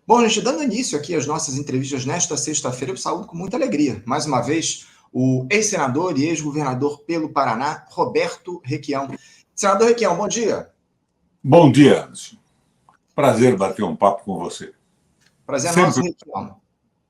Bom, gente, dando início aqui às nossas entrevistas nesta sexta-feira, eu saúdo com muita alegria. Mais uma vez, o ex-senador e ex-governador pelo Paraná, Roberto Requião. Senador Requião, bom dia. Bom dia, Anderson. Prazer bater um papo com você. Prazer é nosso, Requião.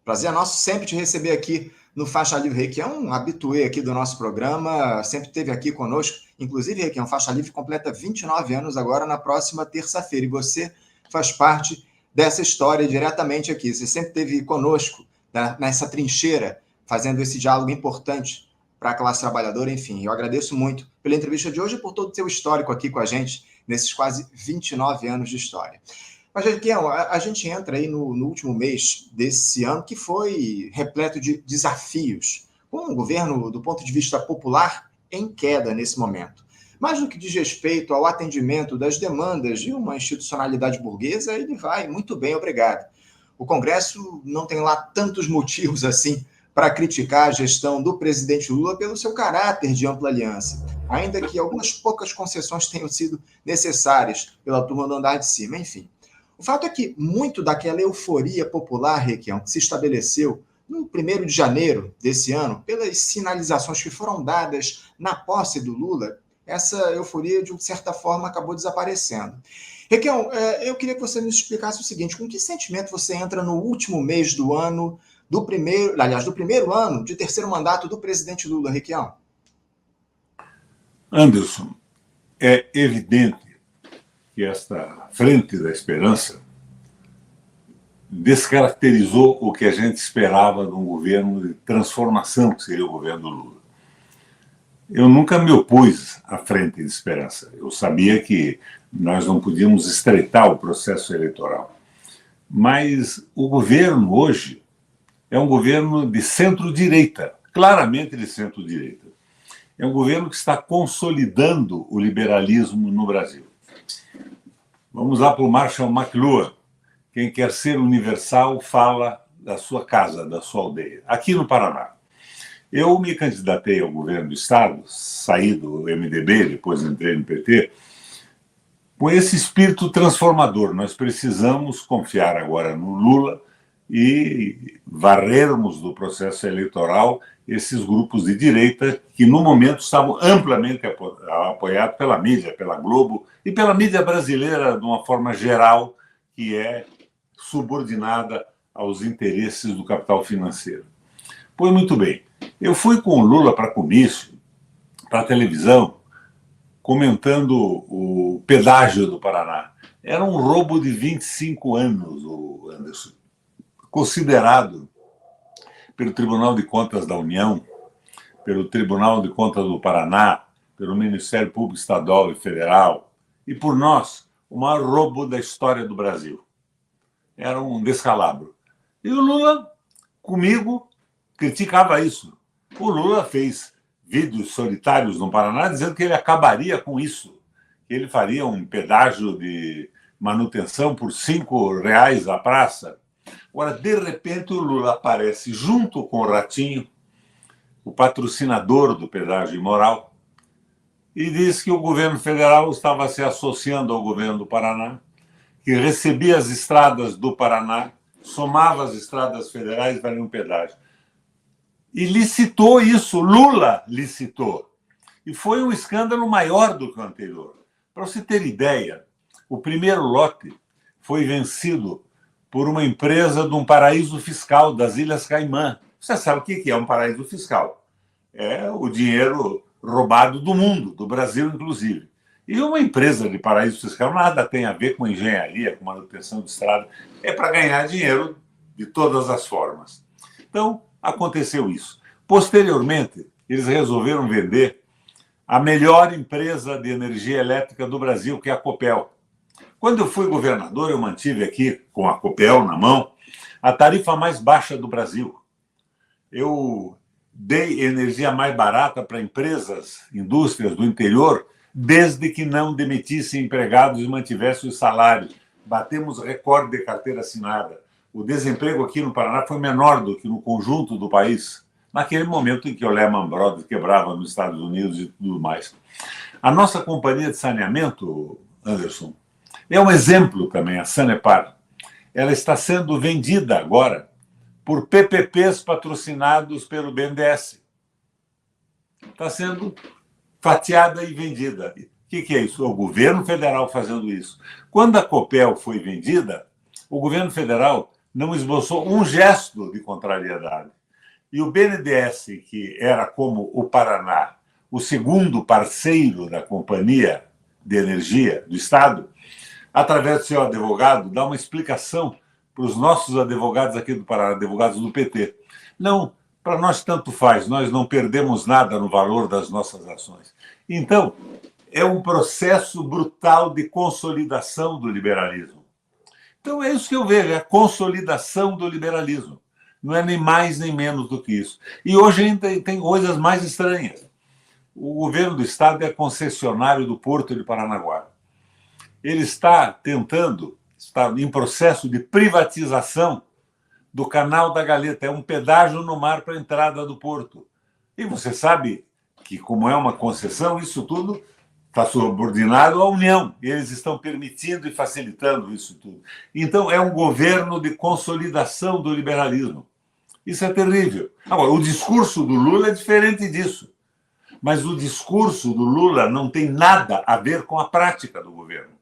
Prazer é nosso sempre te receber aqui no Faixa Livre. Requião é um habituê aqui do nosso programa, sempre esteve aqui conosco. Inclusive, Requião, Faixa Livre completa 29 anos agora na próxima terça-feira. E você faz parte dessa história diretamente aqui. Você sempre esteve conosco, né, nessa trincheira, fazendo esse diálogo importante para a classe trabalhadora. Enfim, eu agradeço muito pela entrevista de hoje e por todo o seu histórico aqui com a gente, nesses quase 29 anos de história. Mas, Requião, a gente entra aí no último mês desse ano, que foi repleto de desafios, com o governo, do ponto de vista popular, em queda nesse momento. Mais do que diz respeito ao atendimento das demandas de uma institucionalidade burguesa, ele vai muito bem, obrigado. O Congresso não tem lá tantos motivos assim para criticar a gestão do presidente Lula pelo seu caráter de ampla aliança, ainda que algumas poucas concessões tenham sido necessárias pela turma do andar de cima, enfim. O fato é que muito daquela euforia popular, Requião, que se estabeleceu no 1º de janeiro desse ano, pelas sinalizações que foram dadas na posse do Lula, essa euforia, de certa forma, acabou desaparecendo. Requião, eu queria que você me explicasse o seguinte: com que sentimento você entra no último mês do ano, do primeiro ano de terceiro mandato do presidente Lula, Requião? Anderson, é evidente que esta Frente da Esperança descaracterizou o que a gente esperava de um governo de transformação, que seria o governo do Lula. Eu nunca me opus à Frente de Esperança. Eu sabia que nós não podíamos estreitar o processo eleitoral. Mas o governo hoje é um governo de centro-direita, claramente de centro-direita. É um governo que está consolidando o liberalismo no Brasil. Vamos lá para o Marshall McLuhan. Quem quer ser universal fala da sua casa, da sua aldeia. Aqui no Paraná. Eu me candidatei ao governo do Estado, saí do MDB, depois entrei no PT, com esse espírito transformador. Nós precisamos confiar agora no Lula e varrermos do processo eleitoral esses grupos de direita que, no momento, estavam amplamente apoiados pela mídia, pela Globo e pela mídia brasileira, de uma forma geral, que é subordinada aos interesses do capital financeiro. Pois muito bem. Eu fui com o Lula para comício, para a televisão, comentando o pedágio do Paraná. Era um roubo de 25 anos, o Anderson, considerado pelo Tribunal de Contas da União, pelo Tribunal de Contas do Paraná, pelo Ministério Público Estadual e Federal, e por nós, o maior roubo da história do Brasil. Era um descalabro. E o Lula, comigo, criticava isso. O Lula fez vídeos solitários no Paraná dizendo que ele acabaria com isso, que ele faria um pedágio de manutenção por R$ 5 a praça. Agora, de repente, o Lula aparece junto com o Ratinho, o patrocinador do pedágio imoral, e diz que o governo federal estava se associando ao governo do Paraná, que recebia as estradas do Paraná, somava as estradas federais e faria um pedágio. E licitou isso, Lula licitou. E foi um escândalo maior do que o anterior. Para você ter ideia, o primeiro lote foi vencido por uma empresa de um paraíso fiscal das Ilhas Caimã. Você sabe o que é um paraíso fiscal? É o dinheiro roubado do mundo, do Brasil inclusive. E uma empresa de paraíso fiscal nada tem a ver com engenharia, com manutenção de estrada. É para ganhar dinheiro de todas as formas. Então, aconteceu isso. Posteriormente, eles resolveram vender a melhor empresa de energia elétrica do Brasil, que é a Copel. Quando eu fui governador, eu mantive aqui, com a Copel na mão, a tarifa mais baixa do Brasil. Eu dei energia mais barata para empresas, indústrias do interior, desde que não demitissem empregados e mantivessem os salários. Batemos recorde de carteira assinada. O desemprego aqui no Paraná foi menor do que no conjunto do país, naquele momento em que o Lehman Brothers quebrava nos Estados Unidos e tudo mais. A nossa companhia de saneamento, Anderson, é um exemplo também, a Sanepar. ela está sendo vendida agora por PPPs patrocinados pelo BNDES. Está sendo fatiada e vendida. O que é isso? O governo federal fazendo isso. Quando a Copel foi vendida, o governo federal não esboçou um gesto de contrariedade. E o BNDES, que era como o Paraná, o segundo parceiro da Companhia de Energia do Estado, através do seu advogado, dá uma explicação para os nossos advogados aqui do Paraná, advogados do PT. Não, para nós tanto faz, nós não perdemos nada no valor das nossas ações. Então, é um processo brutal de consolidação do liberalismo. Então, é isso que eu vejo, é a consolidação do liberalismo. Não é nem mais nem menos do que isso. E hoje ainda tem coisas mais estranhas. O governo do Estado é concessionário do Porto de Paranaguá. Ele está tentando, está em processo de privatização do Canal da Galeta. É um pedágio no mar para a entrada do porto. E você sabe que, como é uma concessão, isso tudo está subordinado à União. E eles estão permitindo e facilitando isso tudo. Então, é um governo de consolidação do liberalismo. Isso é terrível. Agora, o discurso do Lula é diferente disso. Mas o discurso do Lula não tem nada a ver com a prática do governo.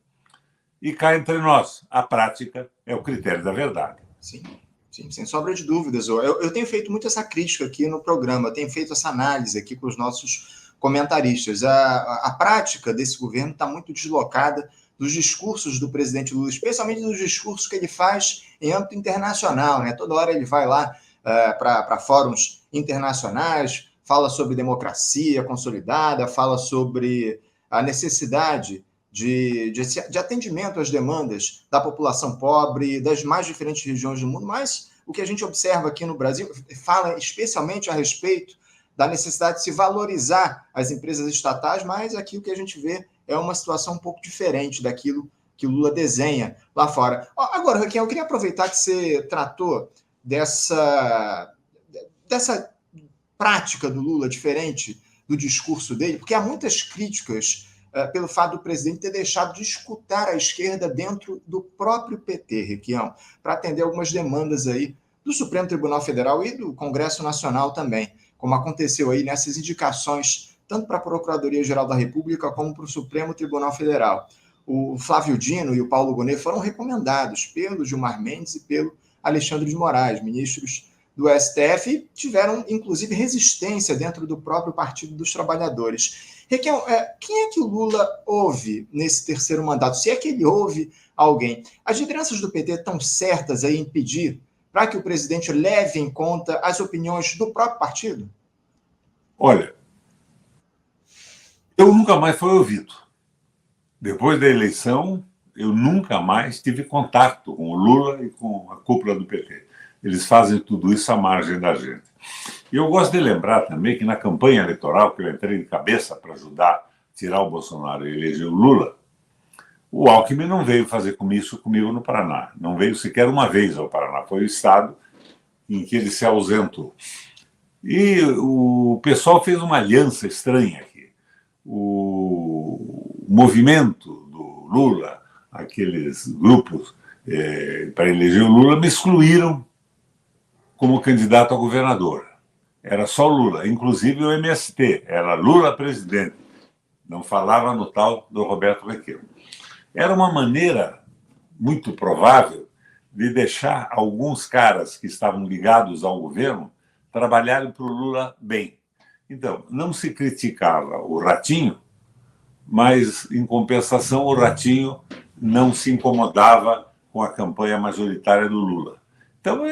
E cá entre nós, a prática é o critério da verdade. Sim, sim, sem sombra de dúvidas. Eu tenho feito muito essa crítica aqui no programa, tenho feito essa análise aqui com os nossos comentaristas. A prática desse governo está muito deslocada dos discursos do presidente Lula, especialmente dos discursos que ele faz em âmbito internacional, né? Toda hora ele vai lá para fóruns internacionais, fala sobre democracia consolidada, fala sobre a necessidade de atendimento às demandas da população pobre, das mais diferentes regiões do mundo, mas o que a gente observa aqui no Brasil fala especialmente a respeito da necessidade de se valorizar as empresas estatais, mas aqui o que a gente vê é uma situação um pouco diferente daquilo que o Lula desenha lá fora. Agora, Raquel, eu queria aproveitar que você tratou dessa prática do Lula diferente do discurso dele, porque há muitas críticas pelo fato do presidente ter deixado de escutar a esquerda dentro do próprio PT, Requião, para atender algumas demandas aí do Supremo Tribunal Federal e do Congresso Nacional também, como aconteceu aí nessas indicações, tanto para a Procuradoria-Geral da República como para o Supremo Tribunal Federal. O Flávio Dino e o Paulo Gonet foram recomendados pelo Gilmar Mendes e pelo Alexandre de Moraes, ministros do STF, tiveram, inclusive, resistência dentro do próprio Partido dos Trabalhadores. Requião, quem é que o Lula ouve nesse terceiro mandato? Se é que ele ouve alguém. As lideranças do PT estão certas aí em pedir para que o presidente leve em conta as opiniões do próprio partido? Olha, eu nunca mais fui ouvido. Depois da eleição, eu nunca mais tive contato com o Lula e com a cúpula do PT. Eles fazem tudo isso à margem da gente. E eu gosto de lembrar também que na campanha eleitoral, que eu entrei de cabeça para ajudar a tirar o Bolsonaro e eleger o Lula, o Alckmin não veio fazer isso comigo no Paraná. Não veio sequer uma vez ao Paraná. Foi o estado em que ele se ausentou. E o pessoal fez uma aliança estranha aqui. O movimento do Lula, aqueles grupos para eleger o Lula, me excluíram como candidato a governador. Era só Lula, inclusive o MST, era Lula presidente. Não falava no tal do Roberto Requião. Era uma maneira muito provável de deixar alguns caras que estavam ligados ao governo trabalharem para o Lula bem. Então, não se criticava o Ratinho, mas, em compensação, o Ratinho não se incomodava com a campanha majoritária do Lula. Então,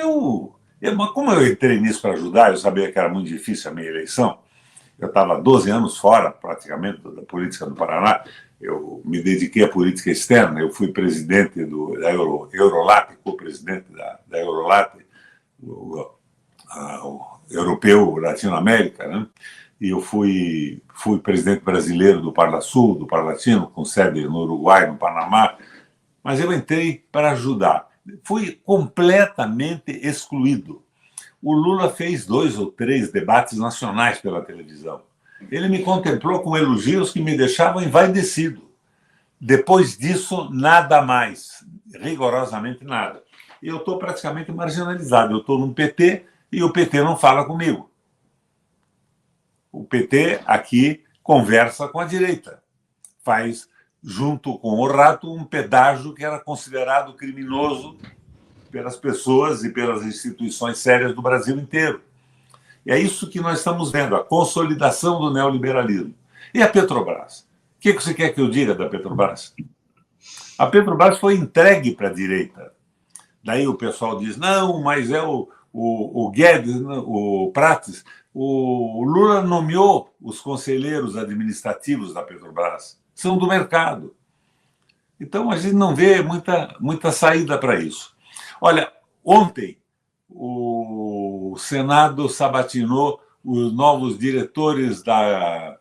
como eu entrei nisso para ajudar, eu sabia que era muito difícil a minha eleição, eu estava 12 anos fora, praticamente, da política do Paraná, eu me dediquei à política externa, eu fui presidente da Eurolat, co-presidente da Eurolat, o europeu Latino-América, né? E eu fui presidente brasileiro do Parlasul, do Parlatino, com sede no Uruguai, no Panamá, mas eu entrei para ajudar. Fui completamente excluído. O Lula fez 2 ou 3 debates nacionais pela televisão. Ele me contemplou com elogios que me deixavam envaidecido. Depois disso, nada mais, rigorosamente nada. E eu estou praticamente marginalizado. Eu estou no PT e o PT não fala comigo. O PT aqui conversa com a direita, faz, junto com o Rato, um pedágio que era considerado criminoso pelas pessoas e pelas instituições sérias do Brasil inteiro. E é isso que nós estamos vendo, a consolidação do neoliberalismo. E a Petrobras? O que você quer que eu diga da Petrobras? A Petrobras foi entregue para a direita. Daí o pessoal diz, não, mas é o Guedes, o Prates, o Lula nomeou os conselheiros administrativos da Petrobras. São do mercado. Então, a gente não vê muita saída para isso. Olha, ontem o Senado sabatinou os novos diretores da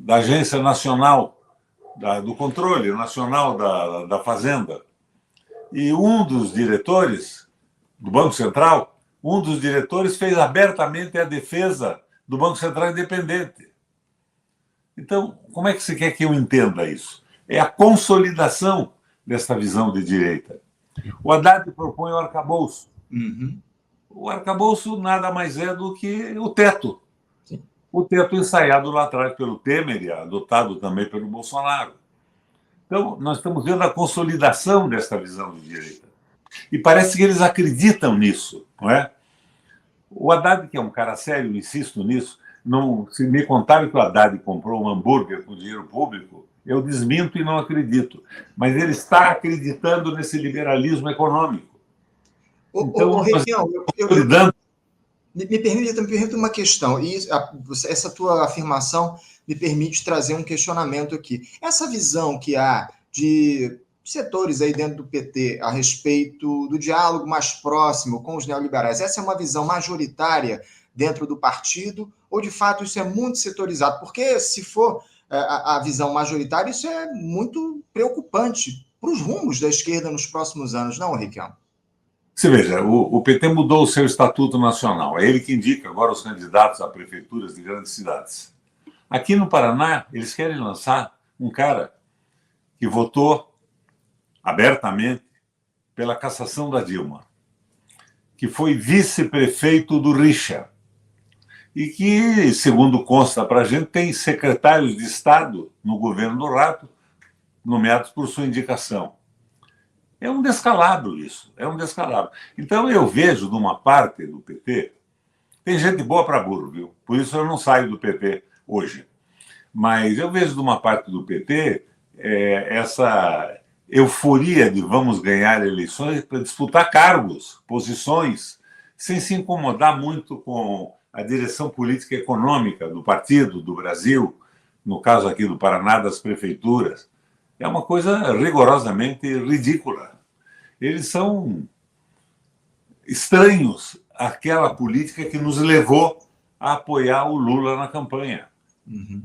Agência Nacional, do Controle Nacional da Fazenda. E um dos diretores do Banco Central, fez abertamente a defesa do Banco Central independente. Então, como é que você quer que eu entenda isso? É a consolidação dessa visão de direita. O Haddad propõe o arcabouço. Uhum. O arcabouço nada mais é do que o teto. Sim. O teto ensaiado lá atrás pelo Temer e adotado também pelo Bolsonaro. Então, nós estamos vendo a consolidação dessa visão de direita. E parece que eles acreditam nisso, não é? O Haddad, que é um cara sério, insisto nisso, não, se me contarem que o Haddad comprou um hambúrguer com dinheiro público, eu desminto e não acredito. Mas ele está acreditando nesse liberalismo econômico. Então, Requião, me permite uma questão, e essa tua afirmação me permite trazer um questionamento aqui. Essa visão que há de setores aí dentro do PT a respeito do diálogo mais próximo com os neoliberais, essa é uma visão majoritária dentro do partido, ou de fato isso é muito setorizado? Porque se for a visão majoritária, isso é muito preocupante para os rumos da esquerda nos próximos anos, não, Requião? Você veja, o PT mudou o seu estatuto nacional. É ele que indica agora os candidatos a prefeituras de grandes cidades. Aqui no Paraná, eles querem lançar um cara que votou abertamente pela cassação da Dilma, que foi vice-prefeito do Richa, e que, segundo consta para a gente, tem secretários de Estado no governo do Rato, nomeados por sua indicação. É um descalabro isso, é um descalabro. Então eu vejo de uma parte do PT, tem gente boa para burro, viu? Por isso eu não saio do PT hoje. Mas eu vejo de uma parte do PT essa euforia de vamos ganhar eleições para disputar cargos, posições, sem se incomodar muito com a direção política e econômica do partido, do Brasil, no caso aqui do Paraná, das prefeituras. É uma coisa rigorosamente ridícula. Eles são estranhos àquela política que nos levou a apoiar o Lula na campanha. Uhum.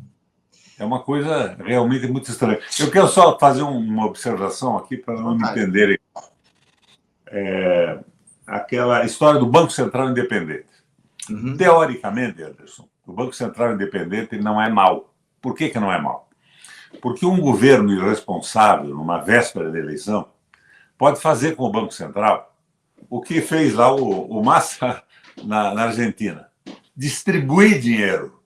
É uma coisa realmente muito estranha. Eu quero só fazer uma observação aqui para não me entenderem. Aquela história do Banco Central Independente. Uhum. Teoricamente, Anderson, o Banco Central Independente não é mau. Por que não é mau? Porque um governo irresponsável, numa véspera de eleição, pode fazer com o Banco Central o que fez lá o Massa na Argentina. Distribuir dinheiro,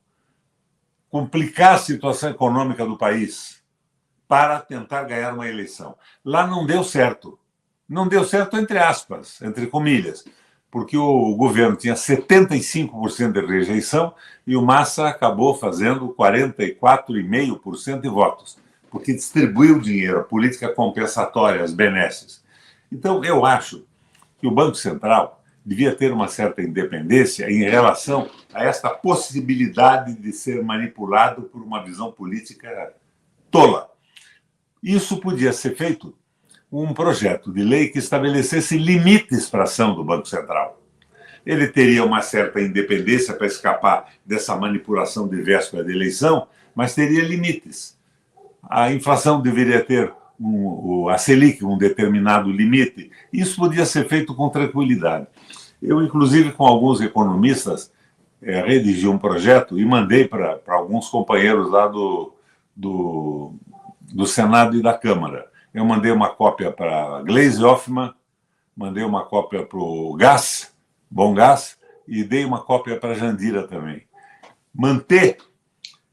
complicar a situação econômica do país para tentar ganhar uma eleição. Lá não deu certo. Não deu certo entre aspas, entre comilhas, porque o governo tinha 75% de rejeição e o Massa acabou fazendo 44,5% de votos, porque distribuiu dinheiro, a política compensatória, as benesses. Então, eu acho que o Banco Central devia ter uma certa independência em relação a esta possibilidade de ser manipulado por uma visão política tola. Isso podia ser feito um projeto de lei que estabelecesse limites para a ação do Banco Central. Ele teria uma certa independência para escapar dessa manipulação de véspera de eleição, mas teria limites. A inflação deveria ter a Selic, um determinado limite. Isso podia ser feito com tranquilidade. Eu, inclusive, com alguns economistas, redigi um projeto e mandei para alguns companheiros lá do do Senado e da Câmara. Eu mandei uma cópia para Gleisi Hoffmann, mandei uma cópia para o Gás, Bom Gás, e dei uma cópia para a Jandira também. Manter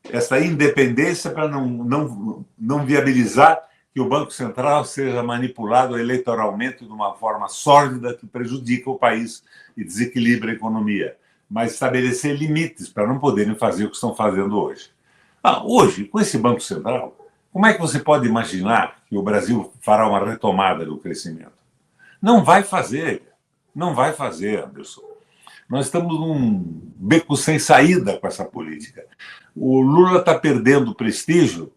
essa independência para não viabilizar que o Banco Central seja manipulado eleitoralmente de uma forma sórdida que prejudica o país e desequilibra a economia, mas estabelecer limites para não poderem fazer o que estão fazendo hoje. Hoje, com esse Banco Central, como é que você pode imaginar que o Brasil fará uma retomada do crescimento? Não vai fazer, Anderson. Nós estamos num beco sem saída com essa política. O Lula está perdendo prestígio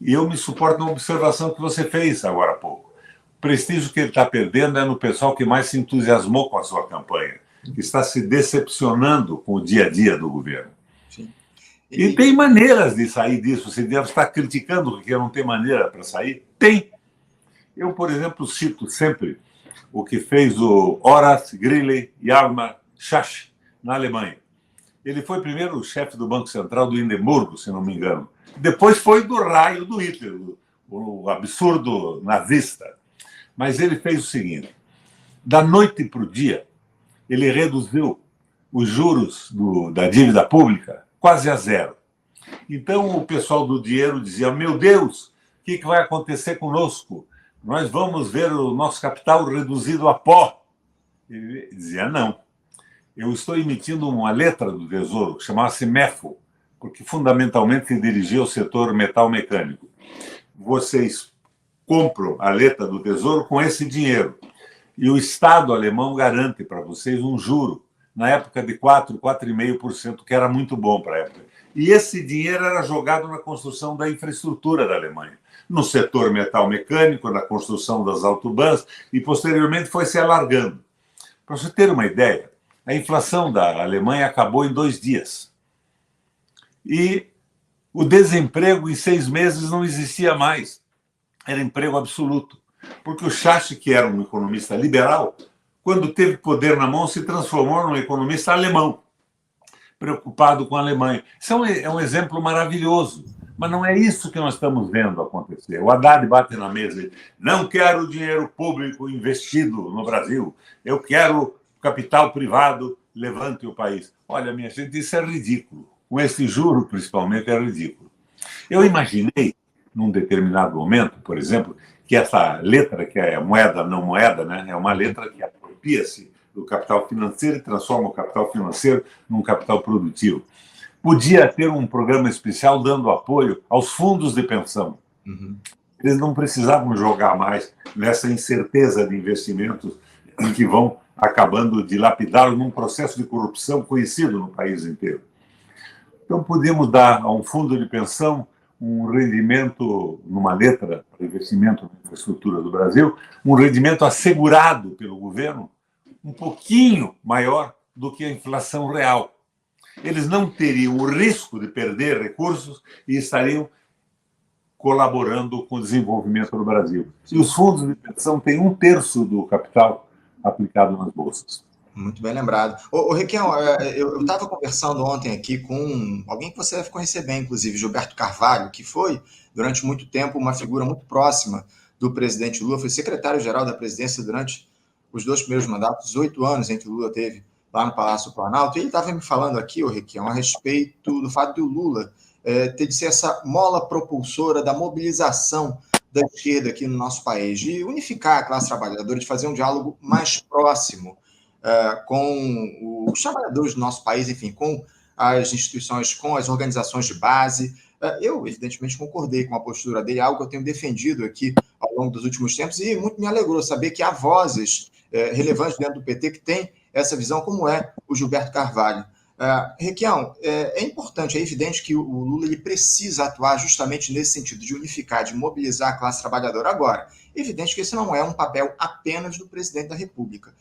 e eu me suporto na observação que você fez agora há pouco. O prestígio que ele está perdendo é no pessoal que mais se entusiasmou com a sua campanha, que está se decepcionando com o dia a dia do governo. Sim. E tem maneiras de sair disso. Você deve estar criticando porque não tem maneira para sair? Tem. Eu, por exemplo, cito sempre o que fez o Horace Greeley Hjalmar Schacht na Alemanha. Ele foi primeiro o chefe do Banco Central do Hindenburgo, se não me engano. Depois foi do raio do Hitler, o absurdo nazista. Mas ele fez o seguinte: da noite para o dia, ele reduziu os juros da dívida pública quase a zero. Então o pessoal do dinheiro dizia: meu Deus, o que vai acontecer conosco? Nós vamos ver o nosso capital reduzido a pó. Ele dizia: não. Eu estou emitindo uma letra do Tesouro que chamava-se MEFO, porque fundamentalmente se dirigia ao setor metal mecânico. Vocês compram a letra do Tesouro com esse dinheiro e o Estado alemão garante para vocês um juro, na época de 4,5%, que era muito bom para a época. E esse dinheiro era jogado na construção da infraestrutura da Alemanha, no setor metal mecânico, na construção das autobahns, e posteriormente foi se alargando. Para você ter uma ideia, a inflação da Alemanha acabou em 2 dias. E o desemprego em 6 meses não existia mais. Era emprego absoluto. Porque o Schacht, que era um economista liberal, quando teve poder na mão, se transformou num economista alemão, preocupado com a Alemanha. Isso é um exemplo maravilhoso. Mas não é isso que nós estamos vendo acontecer. O Haddad bate na mesa e diz: não quero dinheiro público investido no Brasil. Eu quero capital privado levante o país. Olha, minha gente, isso é ridículo. Com esse juro, principalmente, é ridículo. Eu imaginei, num determinado momento, por exemplo, que essa letra, que é moeda não moeda, né, é uma letra que apropria-se do capital financeiro e transforma o capital financeiro num capital produtivo. Podia ter um programa especial dando apoio aos fundos de pensão. Uhum. Eles não precisavam jogar mais nessa incerteza de investimentos que vão acabando de lapidá-lo num processo de corrupção conhecido no país inteiro. Então, podemos dar a um fundo de pensão um rendimento, numa letra para investimento na infraestrutura do Brasil, um rendimento assegurado pelo governo, um pouquinho maior do que a inflação real. Eles não teriam o risco de perder recursos e estariam colaborando com o desenvolvimento do Brasil. E os fundos de pensão têm 1/3 do capital aplicado nas bolsas. Muito bem lembrado. Requião, eu estava conversando ontem aqui com alguém que você deve conhecer bem, inclusive, Gilberto Carvalho, que foi, durante muito tempo, uma figura muito próxima do presidente Lula, foi secretário-geral da presidência durante os 2 primeiros mandatos, 8 anos em que o Lula teve lá no Palácio Planalto, e ele estava me falando aqui, Requião, a respeito do fato do Lula ter de ser essa mola propulsora da mobilização da esquerda aqui no nosso país, de unificar a classe trabalhadora, de fazer um diálogo mais próximo com os trabalhadores do nosso país, enfim, com as instituições, com as organizações de base. Eu, evidentemente, concordei com a postura dele, algo que eu tenho defendido aqui ao longo dos últimos tempos, e muito me alegrou saber que há vozes relevantes dentro do PT que têm essa visão, como é o Gilberto Carvalho. Requião, é importante, é evidente que o Lula ele precisa atuar justamente nesse sentido, de unificar, de mobilizar a classe trabalhadora. Agora, é evidente que esse não é um papel apenas do presidente da República.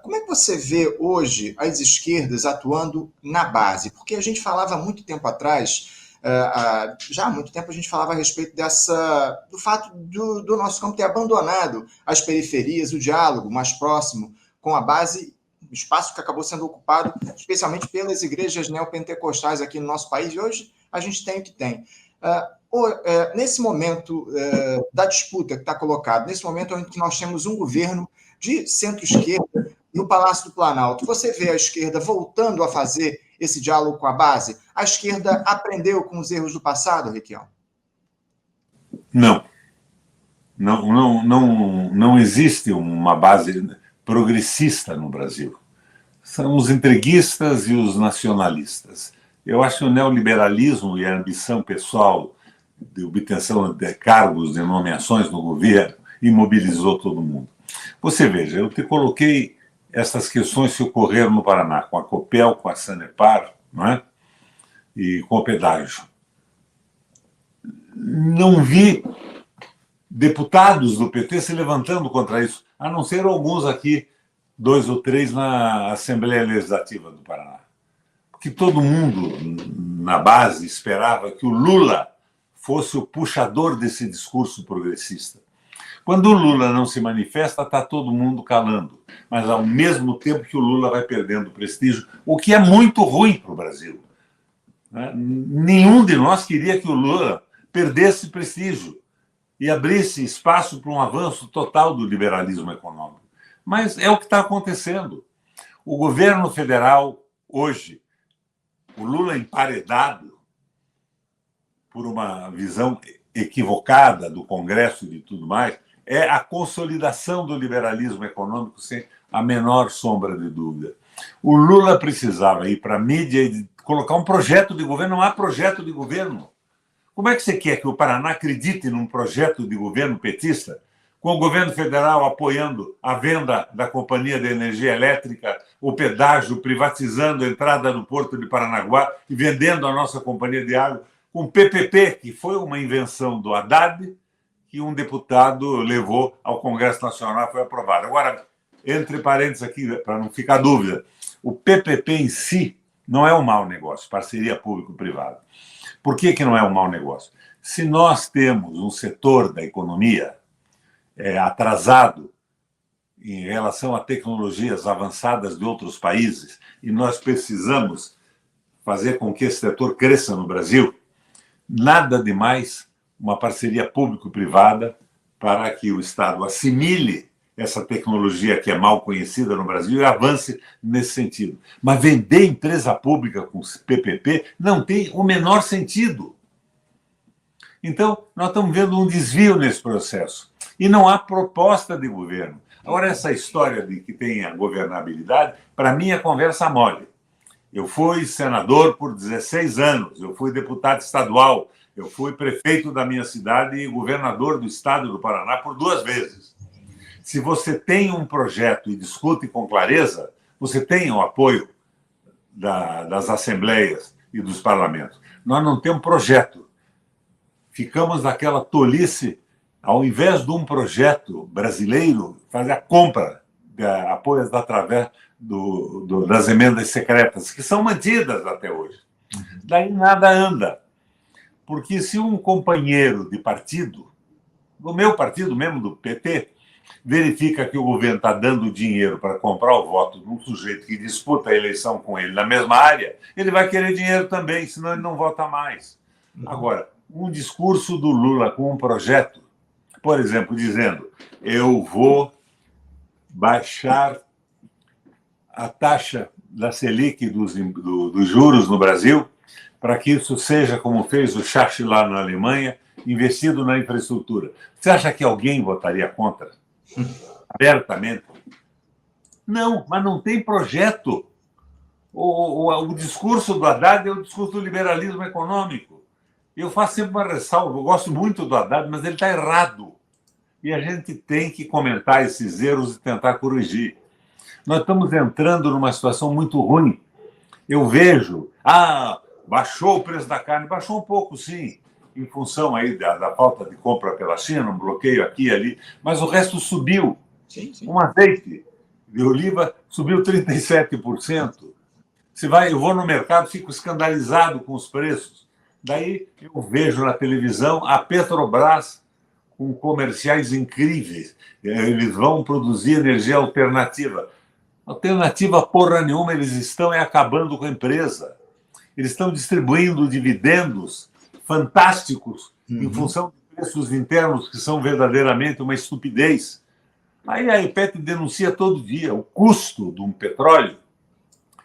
Como é que você vê hoje as esquerdas atuando na base? Porque a gente falava há muito tempo atrás, já há muito tempo a gente falava a respeito do fato do nosso campo ter abandonado as periferias, o diálogo mais próximo com a base, espaço que acabou sendo ocupado especialmente pelas igrejas neopentecostais aqui no nosso país, e hoje a gente tem o que tem. Nesse momento da disputa que está colocado, nesse momento em que nós temos um governo de centro-esquerda no Palácio do Planalto, você vê a esquerda voltando a fazer esse diálogo com a base? A esquerda aprendeu com os erros do passado, Requião? Não. Não existe uma base progressista no Brasil. São os entreguistas e os nacionalistas. Eu acho que o neoliberalismo e a ambição pessoal de obtenção de cargos, de nomeações no governo, imobilizou todo mundo. Você veja, eu te coloquei essas questões que ocorreram no Paraná, com a Copel, com a Sanepar, não é? E com o pedágio. Não vi deputados do PT se levantando contra isso, a não ser alguns aqui, 2 ou 3 na Assembleia Legislativa do Paraná. Porque todo mundo na base esperava que o Lula fosse o puxador desse discurso progressista. Quando o Lula não se manifesta, está todo mundo calando. Mas, ao mesmo tempo que o Lula vai perdendo prestígio, o que é muito ruim para o Brasil. Nenhum de nós queria que o Lula perdesse prestígio e abrisse espaço para um avanço total do liberalismo econômico. Mas é o que está acontecendo. O governo federal, hoje, o Lula emparedado por uma visão equivocada do Congresso e de tudo mais, é a consolidação do liberalismo econômico sem a menor sombra de dúvida. O Lula precisava ir para a mídia e colocar um projeto de governo. Não há projeto de governo. Como é que você quer que o Paraná acredite num projeto de governo petista, com o governo federal apoiando a venda da Companhia de Energia Elétrica, o pedágio, privatizando a entrada no Porto de Paranaguá e vendendo a nossa Companhia de Água, com o PPP, que foi uma invenção do Haddad, que um deputado levou ao Congresso Nacional e foi aprovado. Agora, entre parênteses aqui, para não ficar dúvida, o PPP em si não é um mau negócio, parceria público-privada. Por que não é um mau negócio? Se nós temos um setor da economia atrasado em relação a tecnologias avançadas de outros países e nós precisamos fazer com que esse setor cresça no Brasil, nada de mais uma parceria público-privada para que o Estado assimile essa tecnologia que é mal conhecida no Brasil e avance nesse sentido. Mas vender empresa pública com PPP não tem o menor sentido. Então, nós estamos vendo um desvio nesse processo. E não há proposta de governo. Agora, essa história de que tem a governabilidade, para mim é conversa mole. Eu fui senador por 16 anos, eu fui deputado estadual, eu fui prefeito da minha cidade e governador do estado do Paraná por 2 vezes. Se você tem um projeto e discute com clareza, você tem o apoio das assembleias e dos parlamentos. Nós não temos projeto. Ficamos naquela tolice, ao invés de um projeto brasileiro, fazer a compra de apoios através das emendas secretas, que são mantidas até hoje. Daí nada anda. Porque se um companheiro de partido, do meu partido mesmo, do PT, verifica que o governo está dando dinheiro para comprar o voto de um sujeito que disputa a eleição com ele na mesma área, ele vai querer dinheiro também, senão ele não vota mais. Agora, um discurso do Lula com um projeto, por exemplo, dizendo: eu vou baixar a taxa da Selic dos juros no Brasil, para que isso seja, como fez o Schacht lá na Alemanha, investido na infraestrutura. Você acha que alguém votaria contra? Abertamente? Não, mas não tem projeto. O discurso do Haddad é o discurso do liberalismo econômico. Eu faço sempre uma ressalva, eu gosto muito do Haddad, mas ele está errado. E a gente tem que comentar esses erros e tentar corrigir. Nós estamos entrando numa situação muito ruim. Eu vejo, baixou o preço da carne, baixou um pouco, sim, em função aí da falta de compra pela China, um bloqueio aqui e ali, mas o resto subiu. Sim. Um azeite de oliva subiu 37%. Eu vou no mercado, fico escandalizado com os preços. Daí eu vejo na televisão a Petrobras com comerciais incríveis. Eles vão produzir energia alternativa. Alternativa porra nenhuma, eles estão acabando com a empresa. Eles estão distribuindo dividendos fantásticos em função de preços internos que são verdadeiramente uma estupidez. Aí a EPET denuncia todo dia o custo de um petróleo,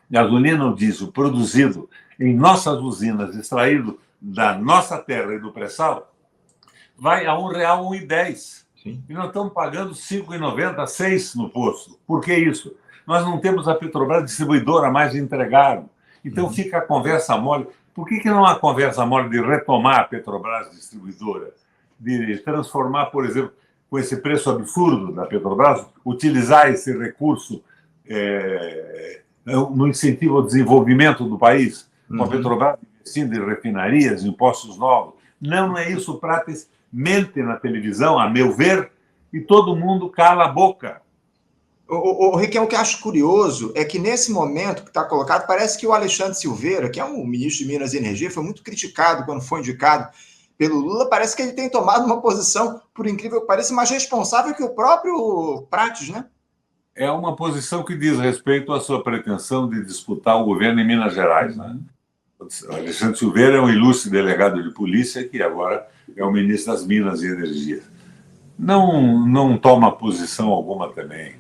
gasolina ou diesel, produzido em nossas usinas, extraído da nossa terra e do pré-sal, vai a R$1,00, R$1,10. E nós estamos pagando R$5,90, R$6 no posto. Por que isso? Nós não temos a Petrobras distribuidora mais de entregar. Então fica a conversa mole. Por que não há conversa mole de retomar a Petrobras distribuidora? De transformar, por exemplo, com esse preço absurdo da Petrobras, utilizar esse recurso no incentivo ao desenvolvimento do país, com a Petrobras investindo em refinarias, impostos novos. Não é isso. O Prates mente na televisão, a meu ver, e todo mundo cala a boca. O Requião, o que eu acho curioso é que, nesse momento que está colocado, parece que o Alexandre Silveira, que é um ministro de Minas e Energia, foi muito criticado quando foi indicado pelo Lula, parece que ele tem tomado uma posição, por incrível que pareça, mais responsável que o próprio Prates, né? É uma posição que diz respeito à sua pretensão de disputar o governo em Minas Gerais, né? O Alexandre Silveira é um ilustre delegado de polícia que agora é o ministro das Minas e Energia. Não toma posição alguma também.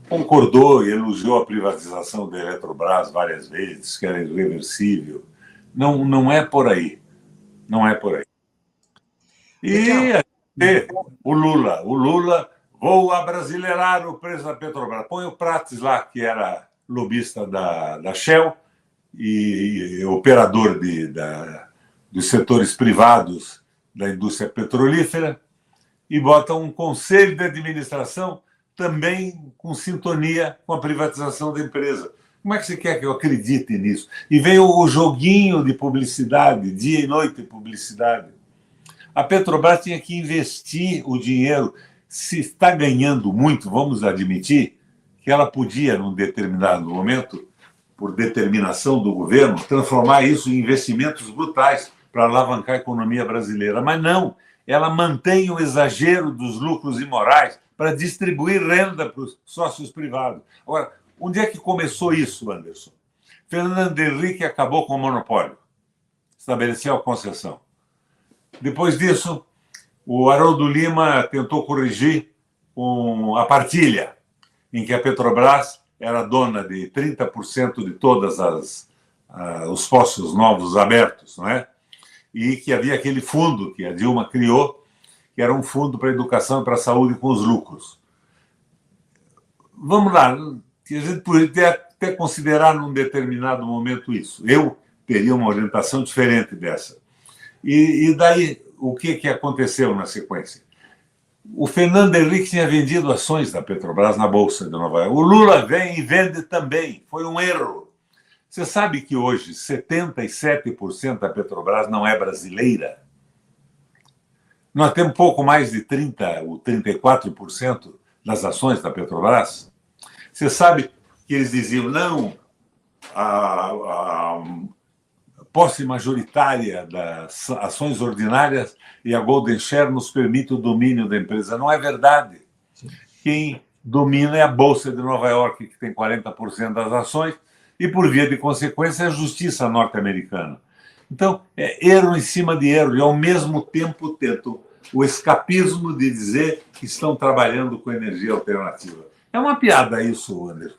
Concordou e elogiou a privatização da Eletrobras várias vezes, que era irreversível. Não é por aí. Não é por aí. E o Lula vou abrasileirar o preço da Petrobras. Põe o Prates lá, que era lobista da Shell e operador dos setores privados da indústria petrolífera, e bota um conselho de administração também com sintonia com a privatização da empresa. Como é que você quer que eu acredite nisso? E vem o joguinho de publicidade, dia e noite publicidade. A Petrobras tinha que investir o dinheiro. Se está ganhando muito, vamos admitir que ela podia, num determinado momento, por determinação do governo, transformar isso em investimentos brutais para alavancar a economia brasileira. Mas não, ela mantém o exagero dos lucros imorais para distribuir renda para os sócios privados. Agora, onde é que começou isso, Anderson? Fernando Henrique acabou com o monopólio, estabeleceu a concessão. Depois disso, o Haroldo Lima tentou corrigir com a partilha, em que a Petrobras era dona de 30% de todos os postos novos abertos, não é? E que havia aquele fundo que a Dilma criou, que era um fundo para a educação e para a saúde com os lucros. Vamos lá, a gente poderia até considerar num determinado momento isso. Eu teria uma orientação diferente dessa. E daí, o que aconteceu na sequência? O Fernando Henrique tinha vendido ações da Petrobras na Bolsa de Nova York. O Lula vem e vende também. Foi um erro. Você sabe que hoje 77% da Petrobras não é brasileira? Nós temos pouco mais de 30% ou 34% das ações da Petrobras. Você sabe que eles diziam, não, a posse majoritária das ações ordinárias e a Golden Share nos permite o domínio da empresa. Não é verdade. Quem domina é a Bolsa de Nova York, que tem 40% das ações, e, por via de consequência, a justiça norte-americana. Então, é erro em cima de erro, e, ao mesmo tempo, tentam o escapismo de dizer que estão trabalhando com energia alternativa. É uma piada isso, Anderson.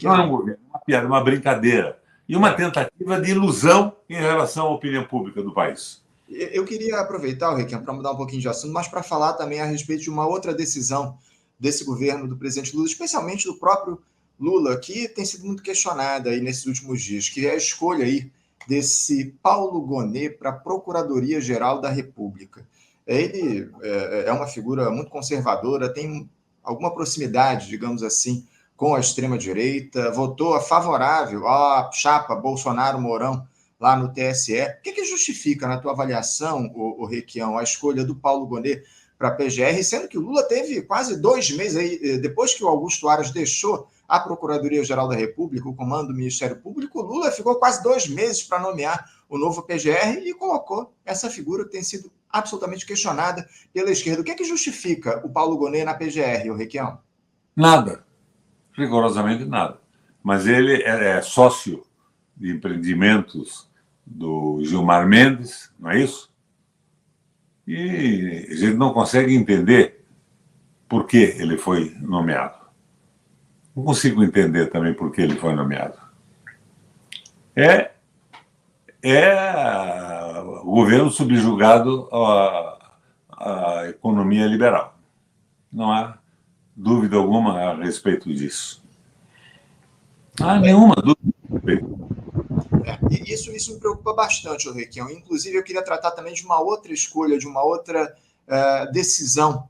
Não é um governo, é uma piada, é uma brincadeira. E uma tentativa de ilusão em relação à opinião pública do país. Eu queria aproveitar, Requião, para mudar um pouquinho de assunto, mas para falar também a respeito de uma outra decisão desse governo do presidente Lula, especialmente do próprio Lula, que tem sido muito questionada aí nesses últimos dias, que é a escolha aí desse Paulo Gonet para a Procuradoria-Geral da República. Ele é uma figura muito conservadora, tem alguma proximidade, digamos assim, com a extrema-direita, votou favorável à chapa Bolsonaro-Mourão lá no TSE. O que justifica, na tua avaliação, o Requião, a escolha do Paulo Gonet para a PGR, sendo que o Lula teve quase 2 meses, aí, depois que o Augusto Aras deixou a Procuradoria-Geral da República, o comando do Ministério Público, o Lula ficou quase 2 meses para nomear o novo PGR e colocou essa figura que tem sido absolutamente questionada pela esquerda. O que justifica o Paulo Gonet na PGR, o Requião? Nada. Rigorosamente nada. Mas ele é sócio de empreendimentos do Gilmar Mendes, não é isso? E a gente não consegue entender por que ele foi nomeado. Não consigo entender também por que ele foi nomeado. É o governo subjugado à economia liberal. Não há dúvida alguma a respeito disso. Não há nenhuma dúvida a respeito. Isso me preocupa bastante, Requião. Inclusive, eu queria tratar também de uma outra escolha, de uma outra decisão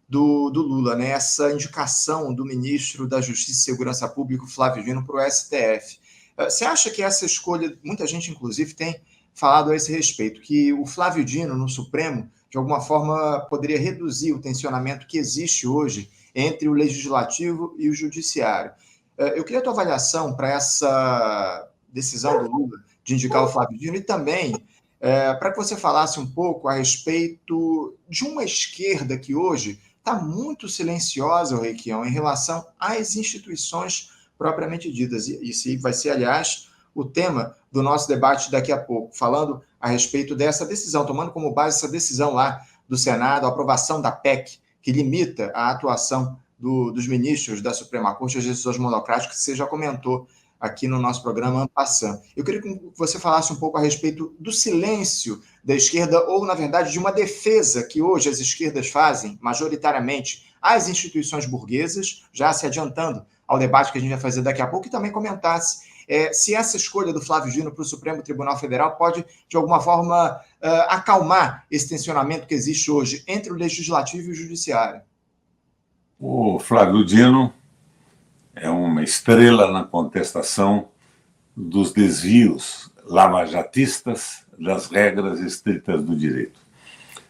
do Lula, né? Essa indicação do ministro da Justiça e Segurança Pública, Flávio Dino, para o STF. Você acha que essa escolha, muita gente, inclusive, tem falado a esse respeito, que o Flávio Dino, no Supremo, de alguma forma, poderia reduzir o tensionamento que existe hoje entre o Legislativo e o Judiciário. Eu queria a tua avaliação para essa decisão do Lula de indicar o Flávio Dino e também para que você falasse um pouco a respeito de uma esquerda que hoje está muito silenciosa, Requião, em relação às instituições propriamente ditas. Isso vai ser, aliás, o tema do nosso debate daqui a pouco, falando a respeito dessa decisão, tomando como base essa decisão lá do Senado, a aprovação da PEC, que limita a atuação dos ministros da Suprema Corte, as decisões monocráticas, que você já comentou aqui no nosso programa En Passant. Eu queria que você falasse um pouco a respeito do silêncio da esquerda, ou, na verdade, de uma defesa que hoje as esquerdas fazem, majoritariamente, às instituições burguesas, já se adiantando ao debate que a gente vai fazer daqui a pouco, e também comentasse se essa escolha do Flávio Dino para o Supremo Tribunal Federal pode, de alguma forma, acalmar esse tensionamento que existe hoje entre o Legislativo e o Judiciário. O Flávio Dino é uma estrela na contestação dos desvios lavajatistas das regras estritas do direito.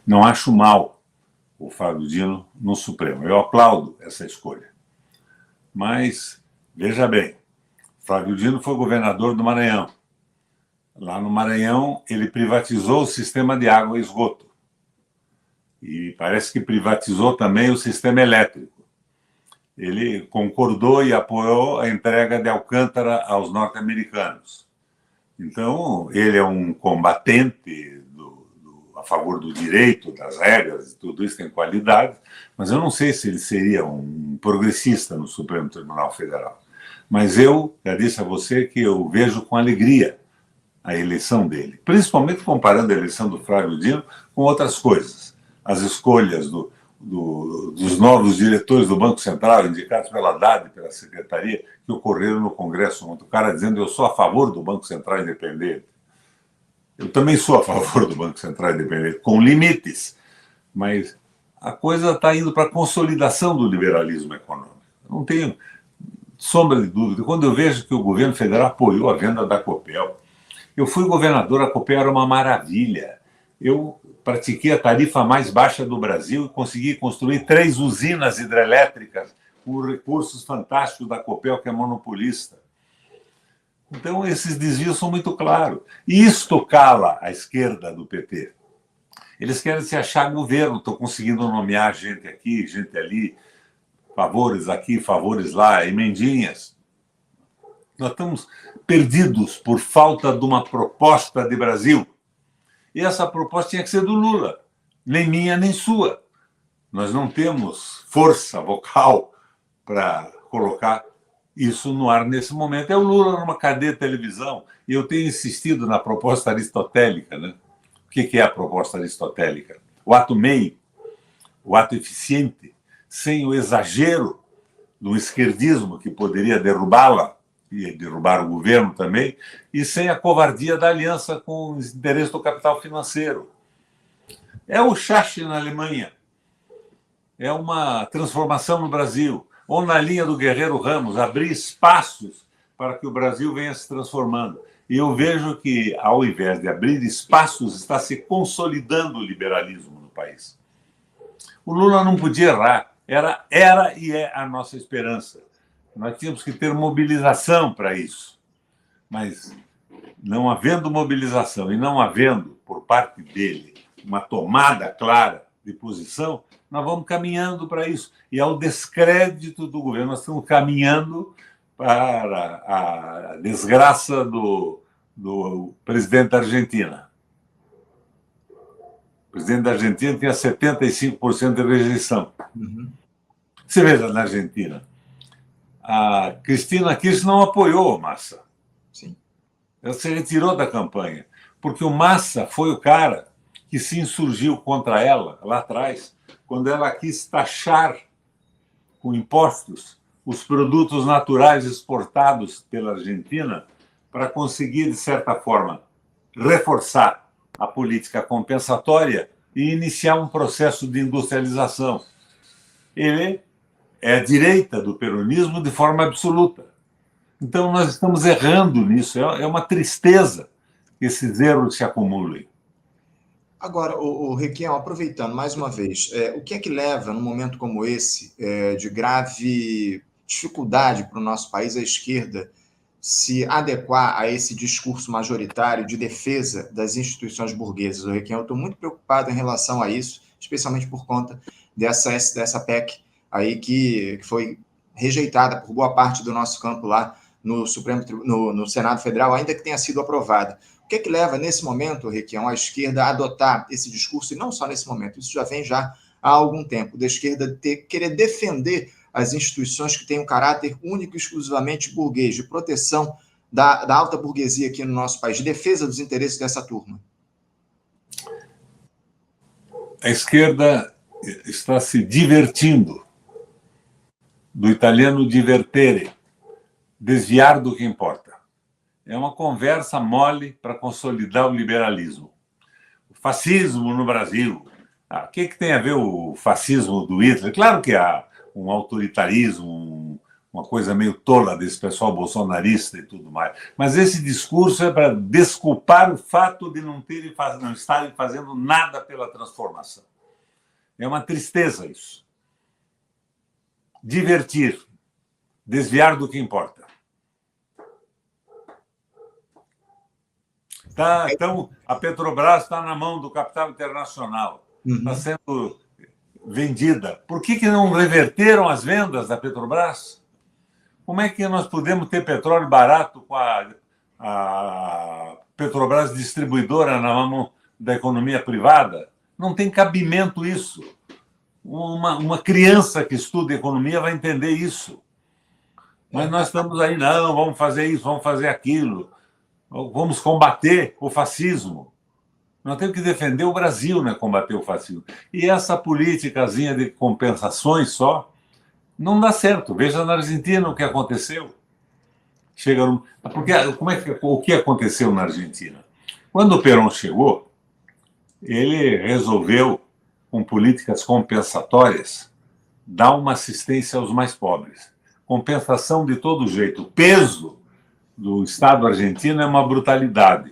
Não acho mal o Flávio Dino no Supremo. Eu aplaudo essa escolha. Mas, veja bem, Flávio Dino foi governador do Maranhão. Lá no Maranhão, ele privatizou o sistema de água e esgoto. E parece que privatizou também o sistema elétrico. Ele concordou e apoiou a entrega de Alcântara aos norte-americanos. Então, ele é um combatente a favor do direito, das regras, tudo isso tem qualidade, mas eu não sei se ele seria um progressista no Supremo Tribunal Federal. Mas eu já disse a você que eu vejo com alegria a eleição dele, principalmente comparando a eleição do Flávio Dino com outras coisas. As escolhas dos novos diretores do Banco Central, indicados pela Haddad e pela Secretaria, que ocorreram no Congresso. O cara dizendo: eu sou a favor do Banco Central independente. Eu também sou a favor do Banco Central independente, com limites, mas a coisa está indo para a consolidação do liberalismo econômico. Não tenho sombra de dúvida. Quando eu vejo que o governo federal apoiou a venda da Copel, eu fui governador, a Copel era uma maravilha. Eu pratiquei a tarifa mais baixa do Brasil e consegui construir 3 usinas hidrelétricas com recursos fantásticos da Copel, que é monopolista. Então, esses desvios são muito claros. E isto cala a esquerda do PT. Eles querem se achar governo, estão conseguindo nomear gente aqui, gente ali, favores aqui, favores lá, emendinhas. Nós estamos perdidos por falta de uma proposta de Brasil. E essa proposta tinha que ser do Lula, nem minha, nem sua. Nós não temos força vocal para colocar isso no ar nesse momento. É o Lula numa cadeia de televisão, e eu tenho insistido na proposta aristotélica. Né? O que é a proposta aristotélica? O ato meio, o ato eficiente, sem o exagero do esquerdismo que poderia derrubá-la, e derrubar o governo também, e sem a covardia da aliança com os interesses do capital financeiro. É o Schacht na Alemanha, é uma transformação no Brasil, ou na linha do Guerreiro Ramos, abrir espaços para que o Brasil venha se transformando. E eu vejo que, ao invés de abrir espaços, está se consolidando o liberalismo no país. O Lula não podia errar, era e é a nossa esperança. Nós tínhamos que ter mobilização para isso. Mas, não havendo mobilização e não havendo, por parte dele, uma tomada clara de posição, nós vamos caminhando para isso. E ao descrédito do governo, nós estamos caminhando para a desgraça do presidente da Argentina. O presidente da Argentina tinha 75% de rejeição. Uhum. Você veja, na Argentina, a Cristina Kirchner não apoiou o Massa. Sim. Ela se retirou da campanha, porque o Massa foi o cara que se insurgiu contra ela, lá atrás, quando ela quis taxar com impostos os produtos naturais exportados pela Argentina para conseguir, de certa forma, reforçar a política compensatória e iniciar um processo de industrialização. Ele é a direita do peronismo de forma absoluta. Então, nós estamos errando nisso. É uma tristeza que esses erros se acumulem. Agora, o Requião, aproveitando mais uma vez, o que é que leva, num momento como esse, de grave dificuldade para o nosso país, a esquerda se adequar a esse discurso majoritário de defesa das instituições burguesas? O Requião, eu estou muito preocupado em relação a isso, especialmente por conta dessa PEC aí que foi rejeitada por boa parte do nosso campo lá no Senado Federal, ainda que tenha sido aprovada. O que é que leva, nesse momento, Requião, a esquerda a adotar esse discurso, e não só nesse momento, isso já vem já há algum tempo, da esquerda querer defender as instituições que têm um caráter único e exclusivamente burguês, de proteção da alta burguesia aqui no nosso país, de defesa dos interesses dessa turma? A esquerda está se divertindo, do italiano divertere, desviar do que importa. É uma conversa mole para consolidar o liberalismo. O fascismo no Brasil. O que tem a ver o fascismo do Hitler? Claro que há um autoritarismo, uma coisa meio tola desse pessoal bolsonarista e tudo mais. Mas esse discurso é para desculpar o fato de não estarem fazendo nada pela transformação. É uma tristeza isso. Divertir, desviar do que importa. Então, a Petrobras está na mão do capital internacional, está sendo vendida. Por que não reverteram as vendas da Petrobras? Como é que nós podemos ter petróleo barato com a Petrobras distribuidora na mão da economia privada? Não tem cabimento isso. Uma criança que estuda economia vai entender isso. Mas nós estamos aí, não, vamos fazer isso, vamos fazer aquilo. Vamos combater o fascismo. Nós temos que defender o Brasil, né? Combater o fascismo. E essa politicazinha de compensações só não dá certo. Veja na Argentina o que aconteceu. O que aconteceu na Argentina? Quando o Perón chegou, ele resolveu, com políticas compensatórias, dar uma assistência aos mais pobres. Compensação de todo jeito. O peso do Estado argentino é uma brutalidade.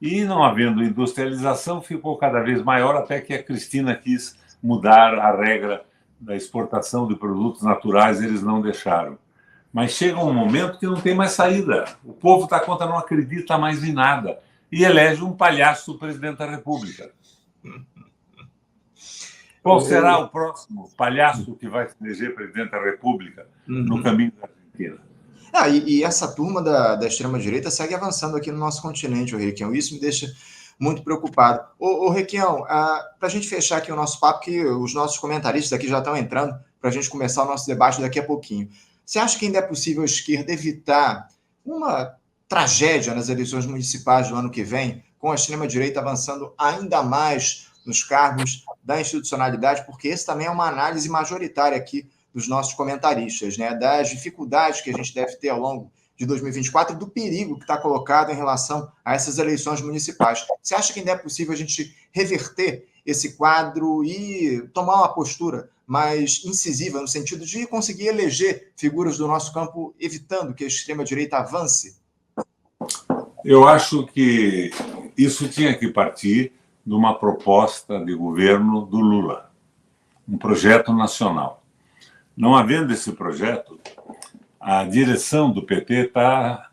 E, não havendo industrialização, ficou cada vez maior, até que a Cristina quis mudar a regra da exportação de produtos naturais, eles não deixaram. Mas chega um momento que não tem mais saída. O povo está contra, não acredita mais em nada. E elege um palhaço presidente da República. Qual será o próximo palhaço que vai se eleger presidente da República no caminho da Argentina? E essa turma da extrema-direita segue avançando aqui no nosso continente, o Requião. Isso me deixa muito preocupado. Ô Requião, para a gente fechar aqui o nosso papo, que os nossos comentaristas aqui já estão entrando, para a gente começar o nosso debate daqui a pouquinho. Você acha que ainda é possível a esquerda evitar uma tragédia nas eleições municipais do ano que vem, com a extrema-direita avançando ainda mais nos cargos da institucionalidade? Porque esse também é uma análise majoritária aqui dos nossos comentaristas, né, das dificuldades que a gente deve ter ao longo de 2024 e do perigo que está colocado em relação a essas eleições municipais. Você acha que ainda é possível a gente reverter esse quadro e tomar uma postura mais incisiva, no sentido de conseguir eleger figuras do nosso campo, evitando que a extrema-direita avance? Eu acho que isso tinha que partir de uma proposta de governo do Lula, um projeto nacional. Não havendo esse projeto, a direção do PT está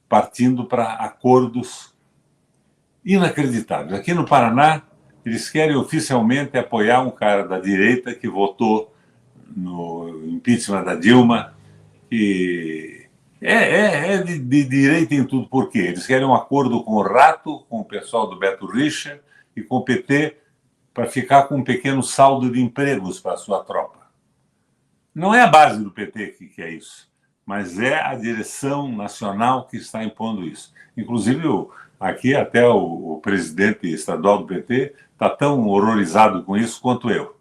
partindo para acordos inacreditáveis. Aqui no Paraná, eles querem oficialmente apoiar um cara da direita que votou no impeachment da Dilma, que de direita em tudo. Por quê? Eles querem um acordo com o Rato, com o pessoal do Beto Richa e com o PT para ficar com um pequeno saldo de empregos para a sua tropa. Não é a base do PT que quer isso, mas é a direção nacional que está impondo isso. Inclusive, aqui até o presidente estadual do PT está tão horrorizado com isso quanto eu.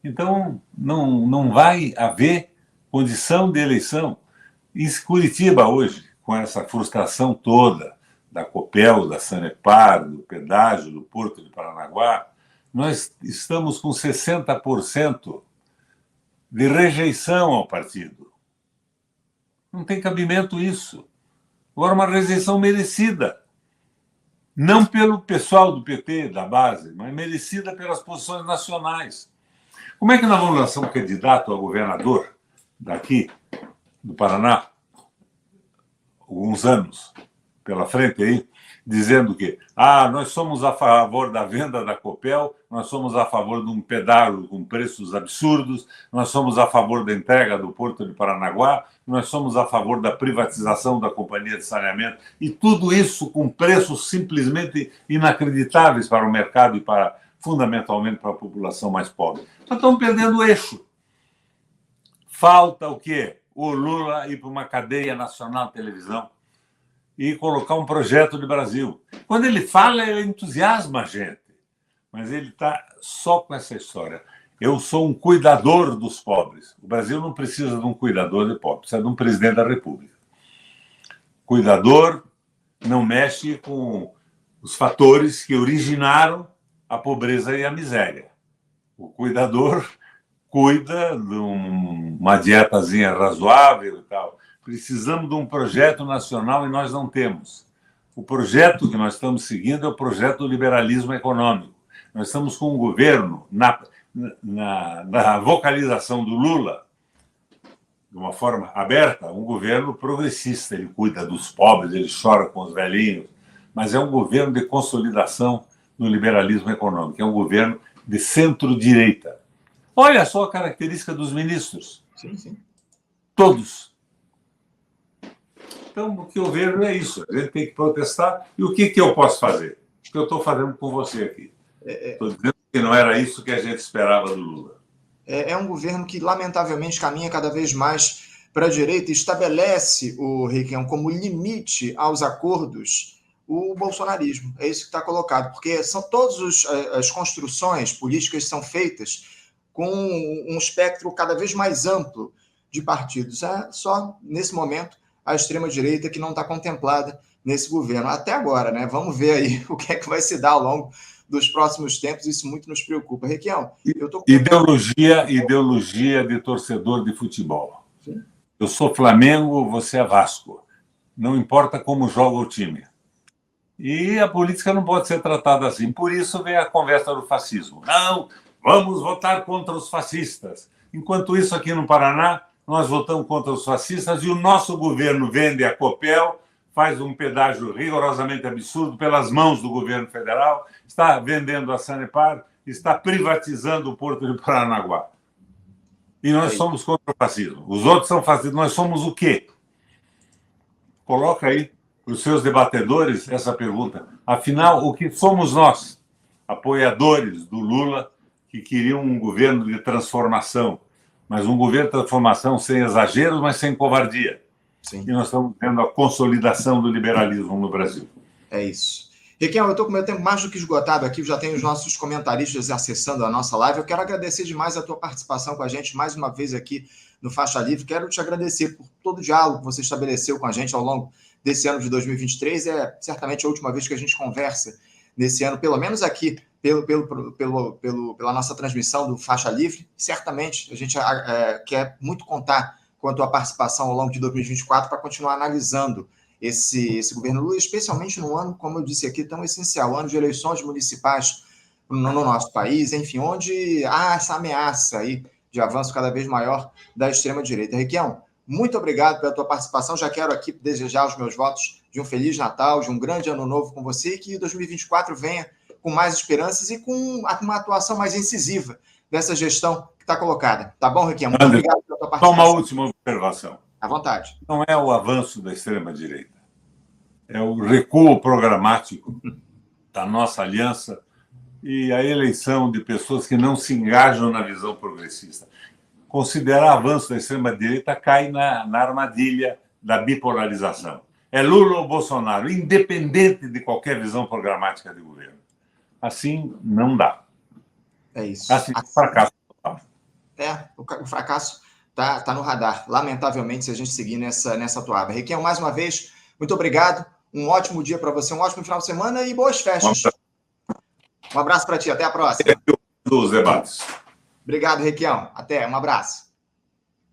Então, não vai haver condição de eleição. Em Curitiba, hoje, com essa frustração toda da Copel, da Sanepar, do pedágio, do Porto de Paranaguá, nós estamos com 60% de rejeição ao partido. Não tem cabimento isso. Agora, uma rejeição merecida. Não pelo pessoal do PT, da base, mas merecida pelas posições nacionais. Como é que nós vamos lançar um candidato a governador daqui, do Paraná, alguns anos pela frente aí, dizendo que nós somos a favor da venda da Copel, nós somos a favor de um pedágio com preços absurdos, nós somos a favor da entrega do Porto de Paranaguá, nós somos a favor da privatização da companhia de saneamento, e tudo isso com preços simplesmente inacreditáveis para o mercado e fundamentalmente para a população mais pobre. Nós estamos perdendo o eixo. Falta o quê? O Lula ir para uma cadeia nacional de televisão e colocar um projeto de Brasil. Quando ele fala, ele entusiasma a gente, mas ele está só com essa história. Eu sou um cuidador dos pobres. O Brasil não precisa de um cuidador de pobres, precisa de um presidente da República. Cuidador não mexe com os fatores que originaram a pobreza e a miséria. O cuidador cuida de uma dietazinha razoável e tal. Precisamos de um projeto nacional e nós não temos. O projeto que nós estamos seguindo é o projeto do liberalismo econômico. Nós estamos com um governo, na vocalização do Lula, de uma forma aberta, um governo progressista. Ele cuida dos pobres, ele chora com os velhinhos, mas é um governo de consolidação do liberalismo econômico. É um governo de centro-direita. Olha só a característica dos ministros. Sim, sim. Todos. Então, o que eu vejo é isso. A gente tem que protestar. E o que eu posso fazer? O que eu estou fazendo com você aqui? Estou dizendo que não era isso que a gente esperava do Lula. É um governo que, lamentavelmente, caminha cada vez mais para a direita e estabelece, o Requião, como limite aos acordos o bolsonarismo. É isso que está colocado, porque são todas as construções políticas são feitas com um espectro cada vez mais amplo de partidos. É só, nesse momento, a extrema-direita que não está contemplada nesse governo. Até agora, né? Vamos ver aí o que é que vai se dar ao longo dos próximos tempos. Isso muito nos preocupa. Requião, eu tô... Ideologia de torcedor de futebol. Sim. Eu sou Flamengo, você é Vasco. Não importa como joga o time. E a política não pode ser tratada assim. Por isso vem a conversa do fascismo. Não, vamos votar contra os fascistas. Enquanto isso, aqui no Paraná, nós votamos contra os fascistas e o nosso governo vende a Copel, faz um pedágio rigorosamente absurdo pelas mãos do governo federal, está vendendo a Sanepar, está privatizando o Porto de Paranaguá. E nós somos contra o fascismo. Os outros são fascistas. Nós somos o quê? Coloca aí para os seus debatedores essa pergunta. Afinal, o que somos nós? Apoiadores do Lula, que queriam um governo de transformação, mas um governo de transformação sem exageros, mas sem covardia. Sim. E nós estamos vendo a consolidação do liberalismo no Brasil. É isso. Requião, eu estou com o meu tempo mais do que esgotado aqui, já tenho os nossos comentaristas acessando a nossa live. Eu quero agradecer demais a tua participação com a gente mais uma vez aqui no Faixa Livre. Quero te agradecer por todo o diálogo que você estabeleceu com a gente ao longo desse ano de 2023. É certamente a última vez que a gente conversa nesse ano, pelo menos aqui, pela nossa transmissão do Faixa Livre. Certamente a gente quer muito contar com a tua participação ao longo de 2024 para continuar analisando esse governo Lula, especialmente num ano, como eu disse aqui, tão essencial, ano de eleições municipais no nosso país, enfim, onde há essa ameaça aí de avanço cada vez maior da extrema-direita. Requião, muito obrigado pela tua participação, já quero aqui desejar os meus votos de um Feliz Natal, de um grande Ano Novo com você, e que 2024 venha com mais esperanças e com uma atuação mais incisiva dessa gestão que está colocada. Tá bom, Requião? Muito obrigado pela tua participação. Só uma última observação. À vontade. Não é o avanço da extrema-direita, é o recuo programático da nossa aliança e a eleição de pessoas que não se engajam na visão progressista. Considerar avanço da extrema-direita cai na armadilha da bipolarização. É Lula ou Bolsonaro, independente de qualquer visão programática de governo. Assim, não dá. É isso. Assim, fracasso total. O fracasso tá no radar, lamentavelmente, se a gente seguir nessa toada. Requião, mais uma vez, muito obrigado. Um ótimo dia para você, um ótimo final de semana e boas festas. Um abraço para ti, até a próxima. Dos debates. Obrigado, Requião. Até, um abraço.